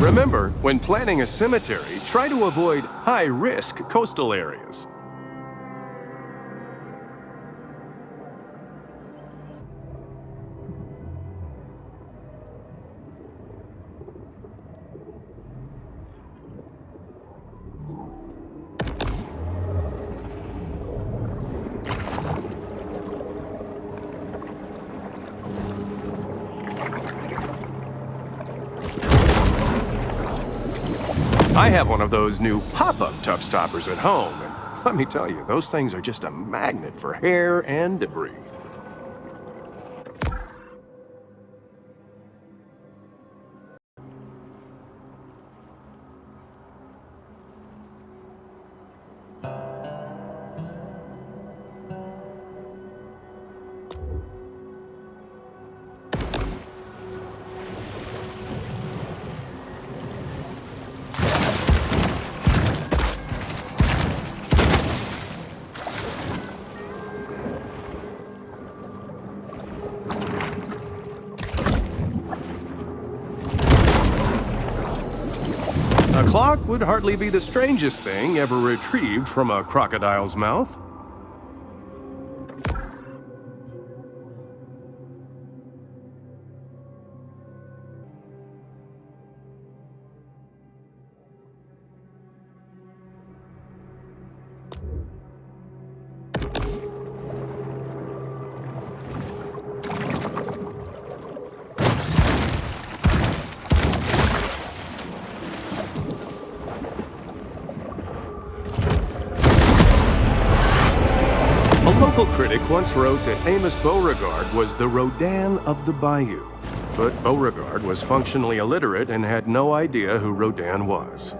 Remember, when planning a cemetery, try to avoid high-risk coastal areas. I have one of those new pop-up tub stoppers at home, and let me tell you, those things are just a magnet for hair and debris. A clock would hardly be the strangest thing ever retrieved from a crocodile's mouth. A local critic once wrote that Amos Beauregard was the Rodin of the Bayou. But Beauregard was functionally illiterate and had no idea who Rodin was.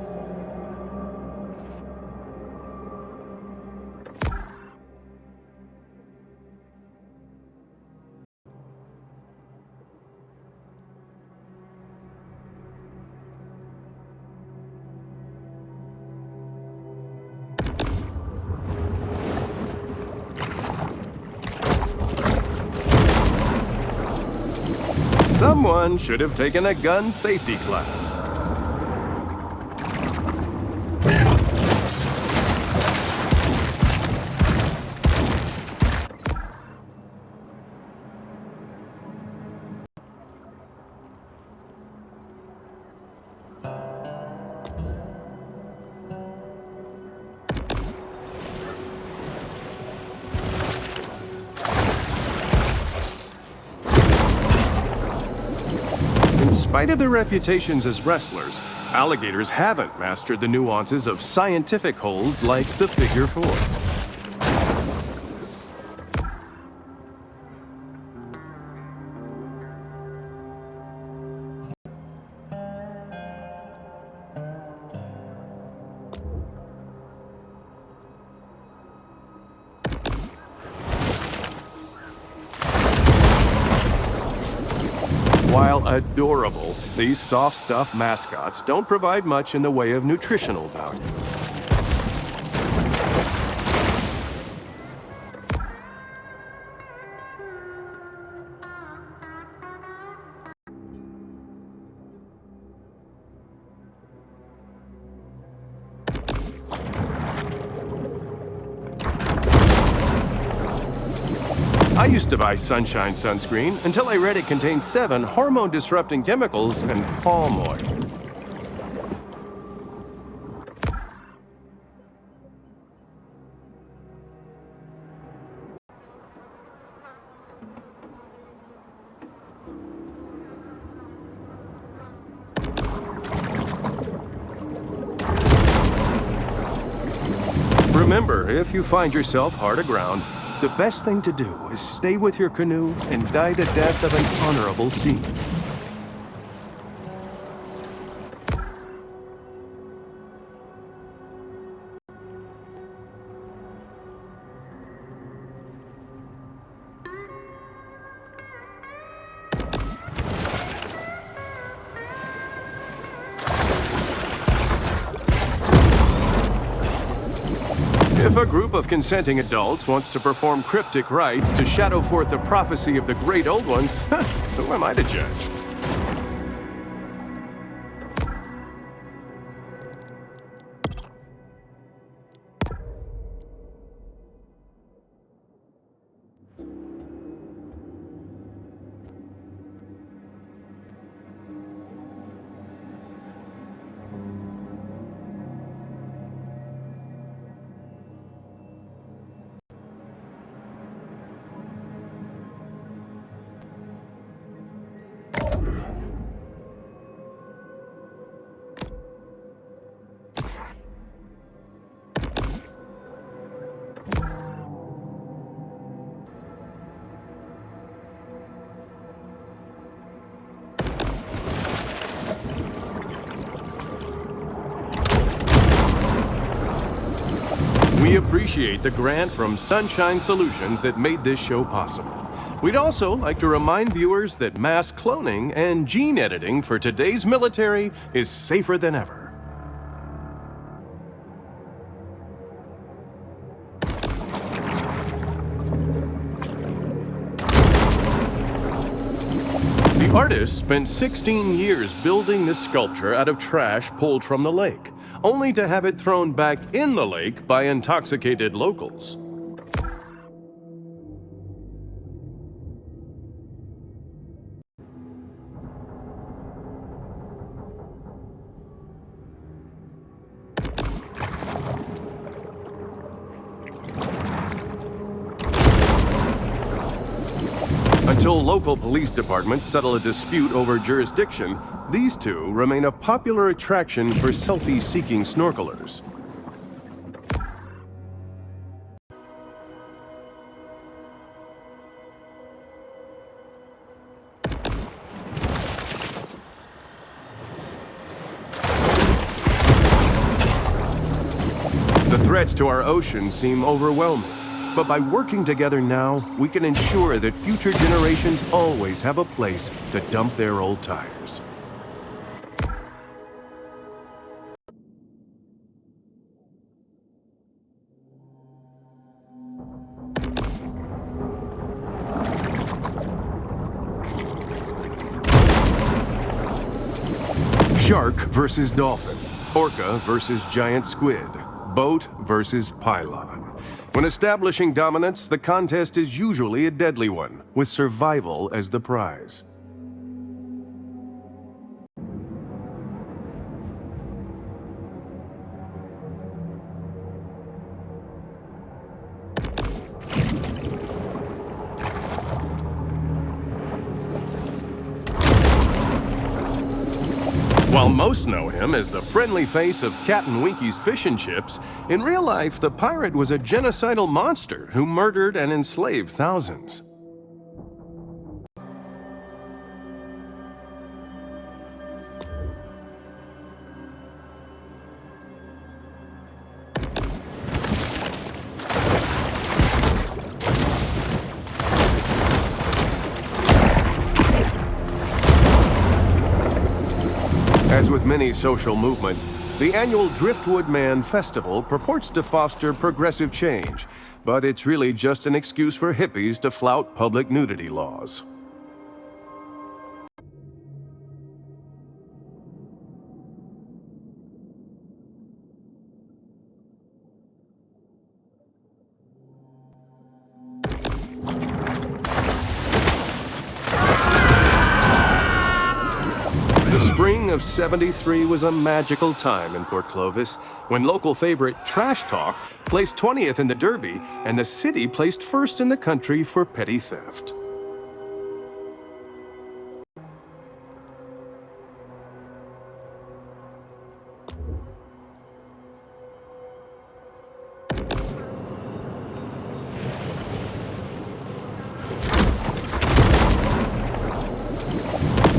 Someone should have taken a gun safety class. In spite of their reputations as wrestlers, alligators haven't mastered the nuances of scientific holds like the figure four. While adorable, these soft stuff mascots don't provide much in the way of nutritional value. I used to buy Sunshine sunscreen until I read it contains 7 hormone-disrupting chemicals and palm oil. Remember, if you find yourself hard aground, the best thing to do is stay with your canoe and die the death of an honorable seaman. If a group of consenting adults wants to perform cryptic rites to shadow forth the prophecy of the great old ones, who am I to judge? We appreciate the grant from Sunshine Solutions that made this show possible. We'd also like to remind viewers that mass cloning and gene editing for today's military is safer than ever. The artist spent 16 years building this sculpture out of trash pulled from the lake, only to have it thrown back in the lake by intoxicated locals. Until local police departments settle a dispute over jurisdiction, these two remain a popular attraction for selfie-seeking snorkelers. The threats to our ocean seem overwhelming. But by working together now, we can ensure that future generations always have a place to dump their old tires. Shark versus dolphin, orca versus giant squid, boat versus pylon. When establishing dominance, the contest is usually a deadly one, with survival as the prize. While most know him as the friendly face of Captain Winky's Fish and Chips, in real life, the pirate was a genocidal monster who murdered and enslaved thousands. As with many social movements, the annual Driftwood Man Festival purports to foster progressive change, but it's really just an excuse for hippies to flout public nudity laws. The spring of '73 was a magical time in Port Clovis, when local favorite Trash Talk placed 20th in the Derby and the city placed first in the country for petty theft.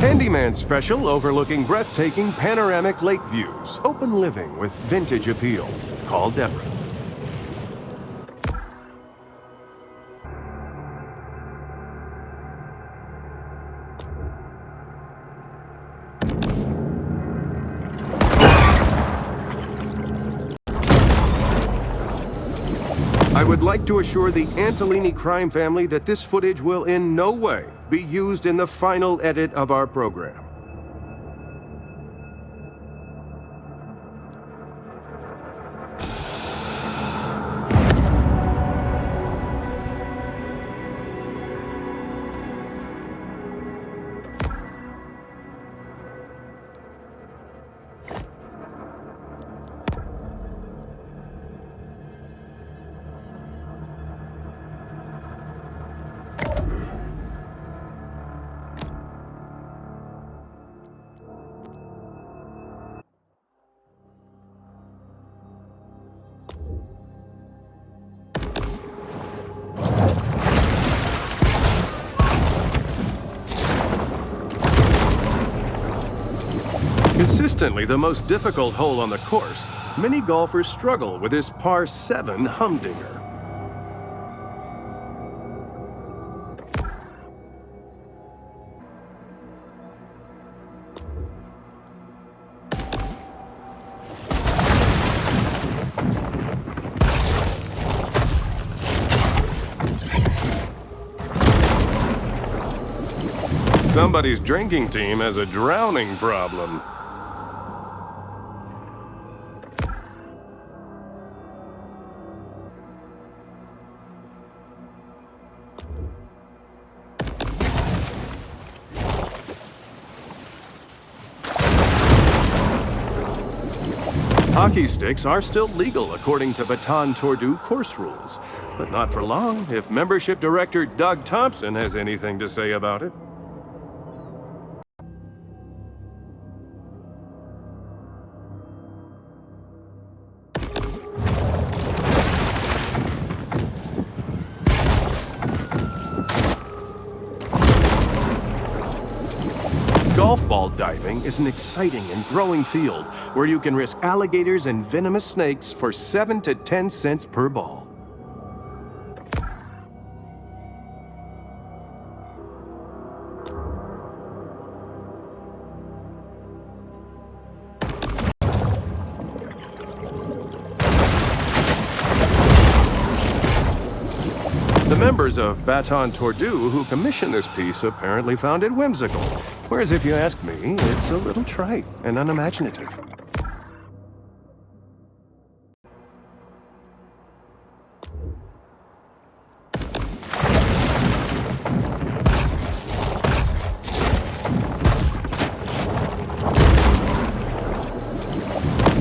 Handyman special overlooking breathtaking panoramic lake views. Open living with vintage appeal. Call Deborah. I would like to assure the Antolini crime family that this footage will in no way be used in the final edit of our program. Consistently the most difficult hole on the course, many golfers struggle with this par 7 humdinger. Somebody's drinking team has a drowning problem. Hockey sticks are still legal according to Baton Tordu course rules, but not for long if membership director Doug Thompson has anything to say about it. Golf ball diving is an exciting and growing field where you can risk alligators and venomous snakes for 7 to 10 cents per ball. The members of Baton Tordu who commissioned this piece apparently found it whimsical, whereas if you ask me, it's a little trite and unimaginative.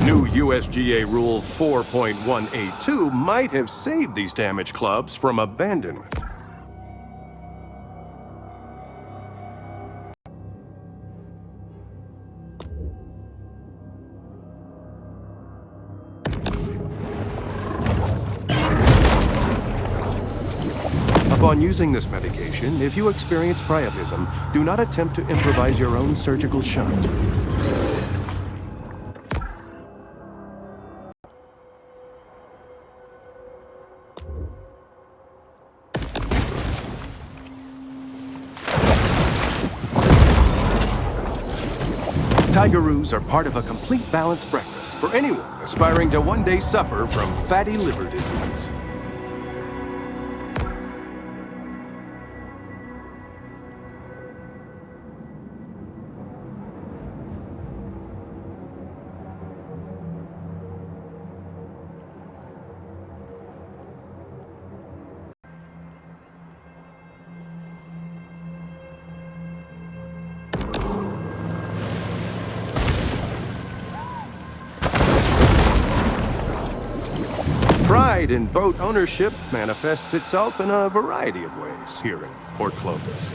New USGA Rule 4.182 might have saved these damaged clubs from abandonment. Upon using this medication, if you experience priapism, do not attempt to improvise your own surgical shunt. Tigeroos are part of a complete balanced breakfast for anyone aspiring to one day suffer from fatty liver disease. Pride in boat ownership manifests itself in a variety of ways here in Port Clovis.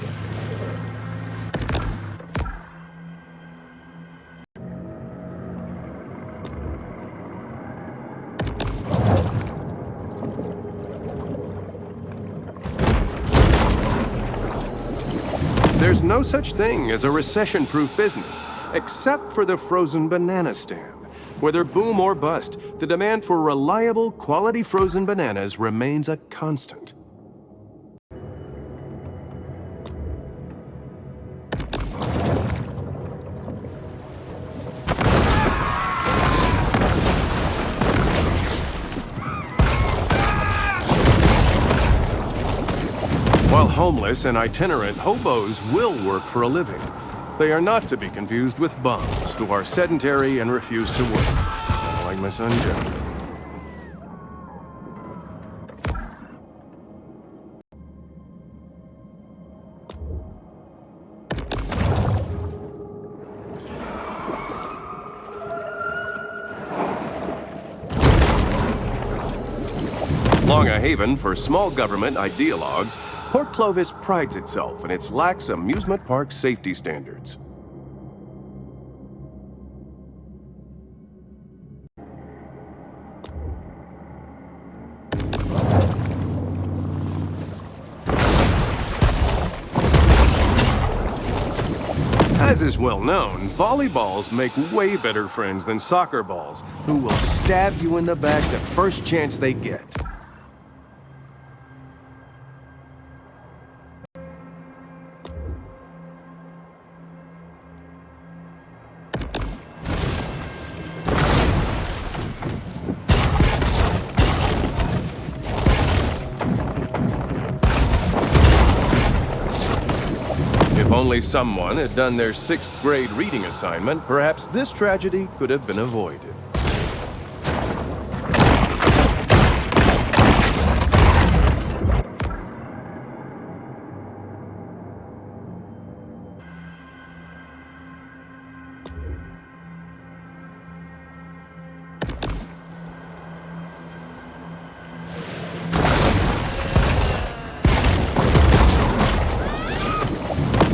There's no such thing as a recession-proof business, except for the frozen banana stand. Whether boom or bust, the demand for reliable, quality frozen bananas remains a constant. While homeless and itinerant hobos will work for a living, they are not to be confused with bums who are sedentary and refuse to work, like my son Joe. Long a haven for small government ideologues, Port Clovis prides itself in its lax amusement park safety standards. As is well known, volleyballs make way better friends than soccer balls, who will stab you in the back the first chance they get. If only someone had done their 6th grade reading assignment, perhaps this tragedy could have been avoided.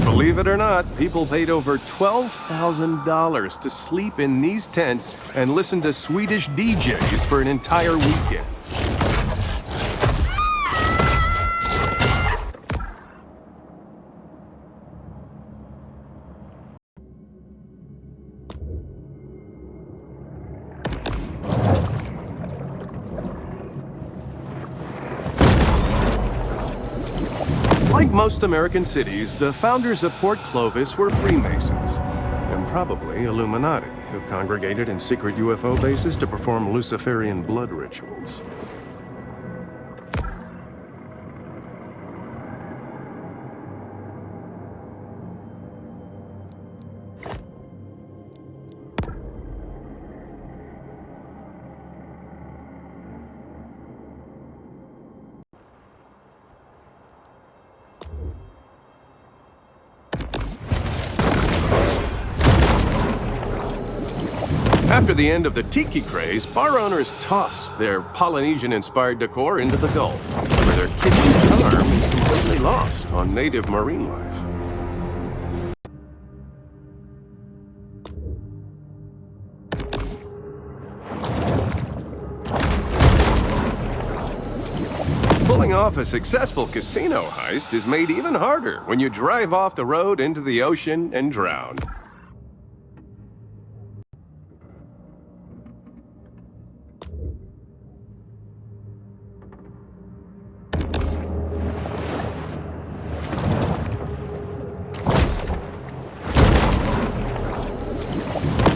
Believe it or not, people paid over $12,000 to sleep in these tents and listen to Swedish DJs for an entire weekend. Like most American cities, the founders of Port Clovis were Freemasons, and probably Illuminati, who congregated in secret UFO bases to perform Luciferian blood rituals. After the end of the tiki craze, bar owners toss their Polynesian-inspired decor into the Gulf, where their kitchen charm is completely lost on native marine life. Pulling off a successful casino heist is made even harder when you drive off the road into the ocean and drown.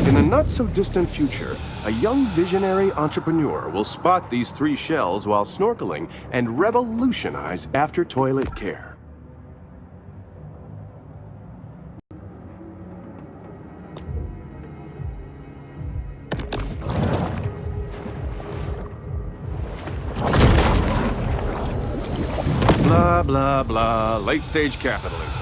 In a not-so-distant future, a young visionary entrepreneur will spot these 3 shells while snorkeling and revolutionize after-toilet care. Blah, blah, blah, late-stage capitalism.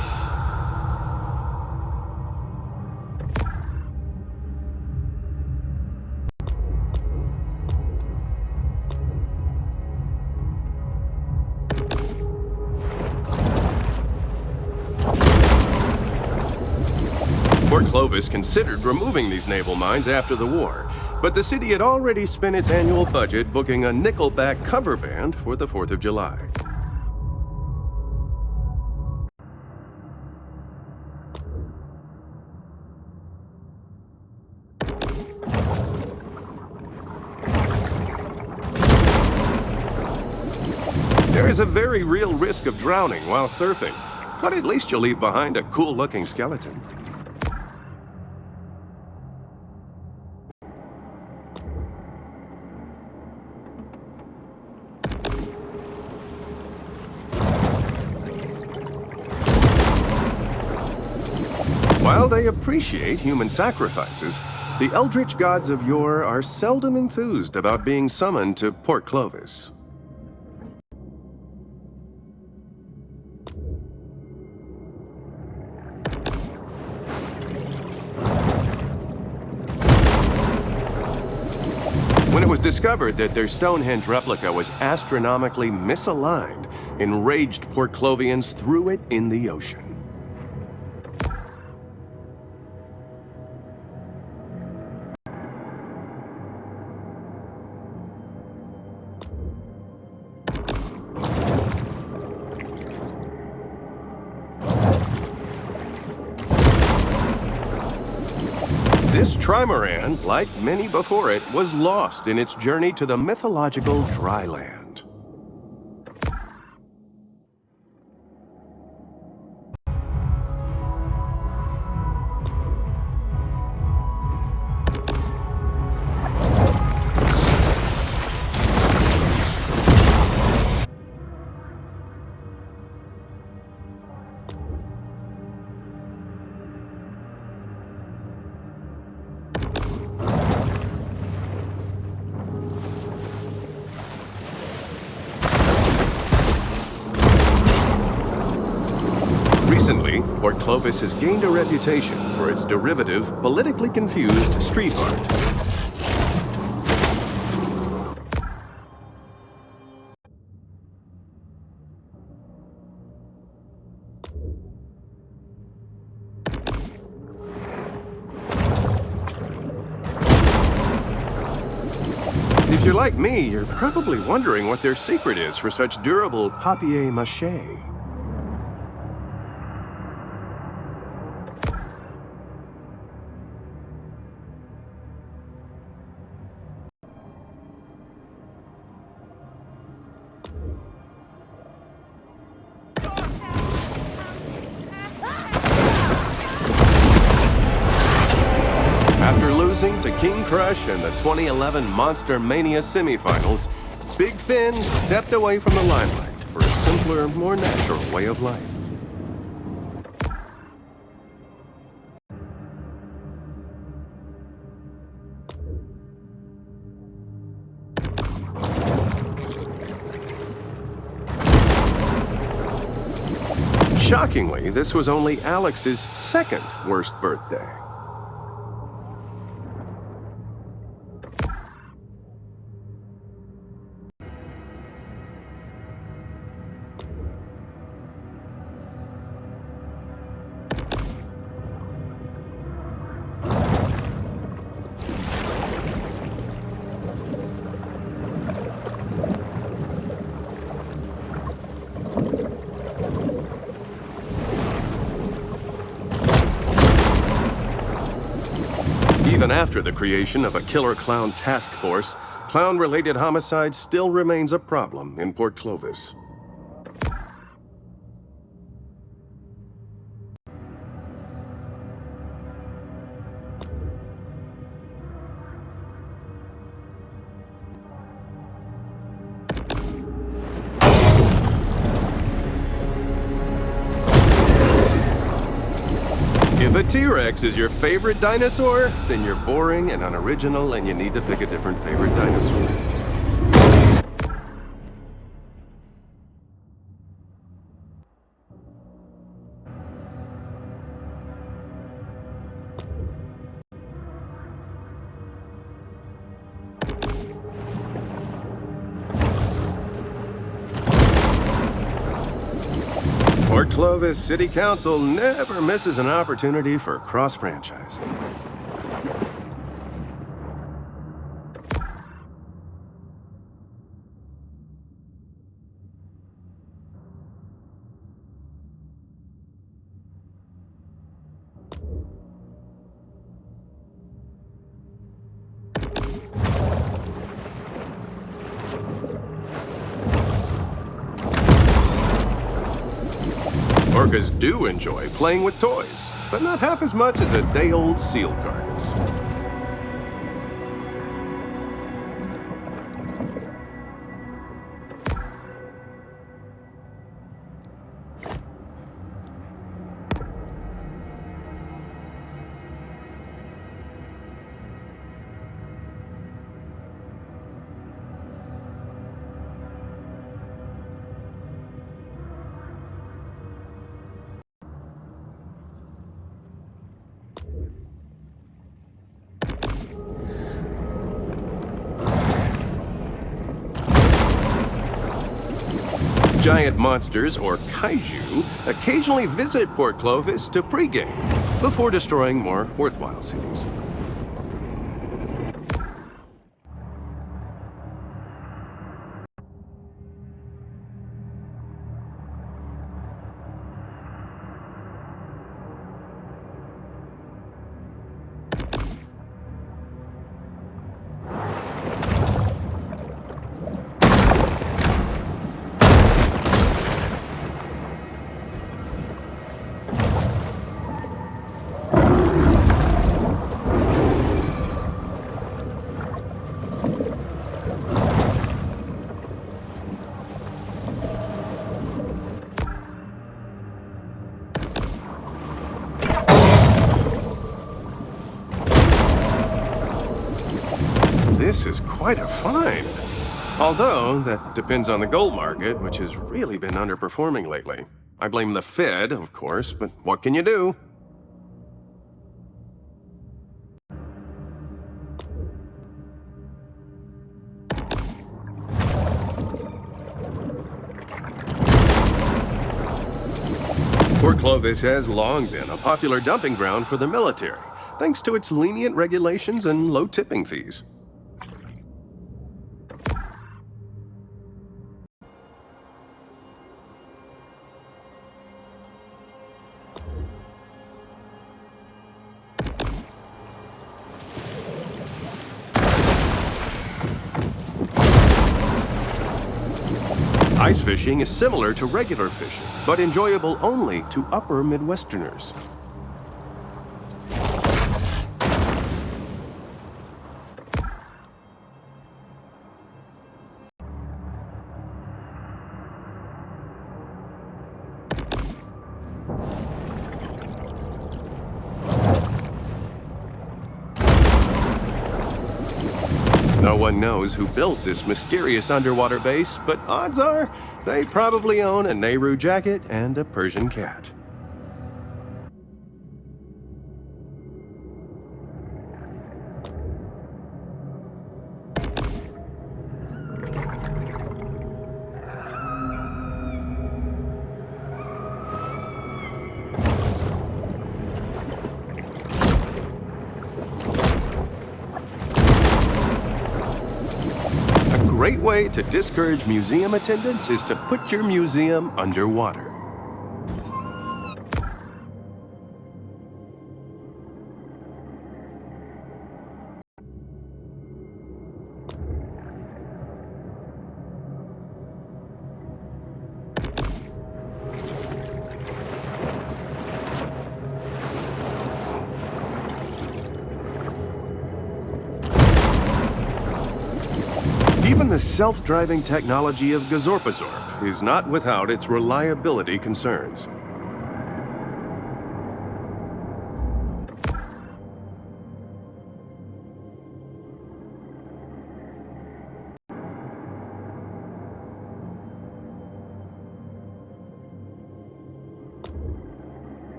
Port Clovis considered removing these naval mines after the war, but the city had already spent its annual budget booking a Nickelback cover band for the 4th of July. There is a very real risk of drowning while surfing, but at least you'll leave behind a cool-looking skeleton. While they appreciate human sacrifices, the eldritch gods of yore are seldom enthused about being summoned to Port Clovis. When it was discovered that their Stonehenge replica was astronomically misaligned, enraged Port Clovians threw it in the ocean. This trimaran, like many before it, was lost in its journey to the mythological dry land. Recently, Port Clovis has gained a reputation for its derivative, politically confused street art. If you're like me, you're probably wondering what their secret is for such durable papier-mâché. After losing to King Crush in the 2011 Monster Mania semifinals, Big Finn stepped away from the limelight for a simpler, more natural way of life. Shockingly, this was only Alex's second worst birthday. Even after the creation of a killer clown task force, clown-related homicide still remains a problem in Port Clovis. If a T-Rex is your favorite dinosaur, then you're boring and unoriginal and you need to pick a different favorite dinosaur. Port Clovis City Council never misses an opportunity for cross-franchising. Orcas do enjoy playing with toys, but not half as much as a day-old seal carcass. Giant monsters, or kaiju, occasionally visit Port Clovis to pregame before destroying more worthwhile cities. This is quite a find. Although, that depends on the gold market, which has really been underperforming lately. I blame the Fed, of course, but what can you do? Port Clovis has long been a popular dumping ground for the military, thanks to its lenient regulations and low tipping fees. Ice fishing is similar to regular fishing, but enjoyable only to upper Midwesterners. No one knows who built this mysterious underwater base, but odds are they probably own a Nehru jacket and a Persian cat. A great way to discourage museum attendance is to put your museum underwater. Even the self-driving technology of Gazorpazorp is not without its reliability concerns.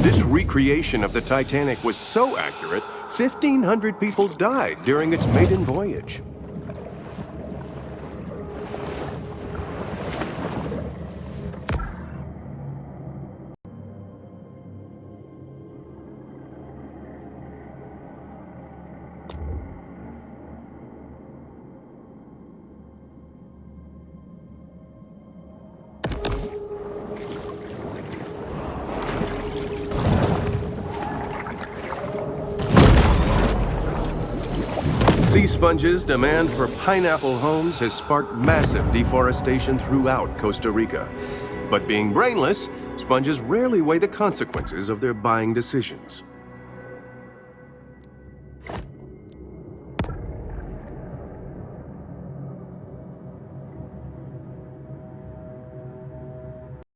This recreation of the Titanic was so accurate, 1,500 people died during its maiden voyage. Sea sponges' demand for pineapple homes has sparked massive deforestation throughout Costa Rica. But being brainless, sponges rarely weigh the consequences of their buying decisions.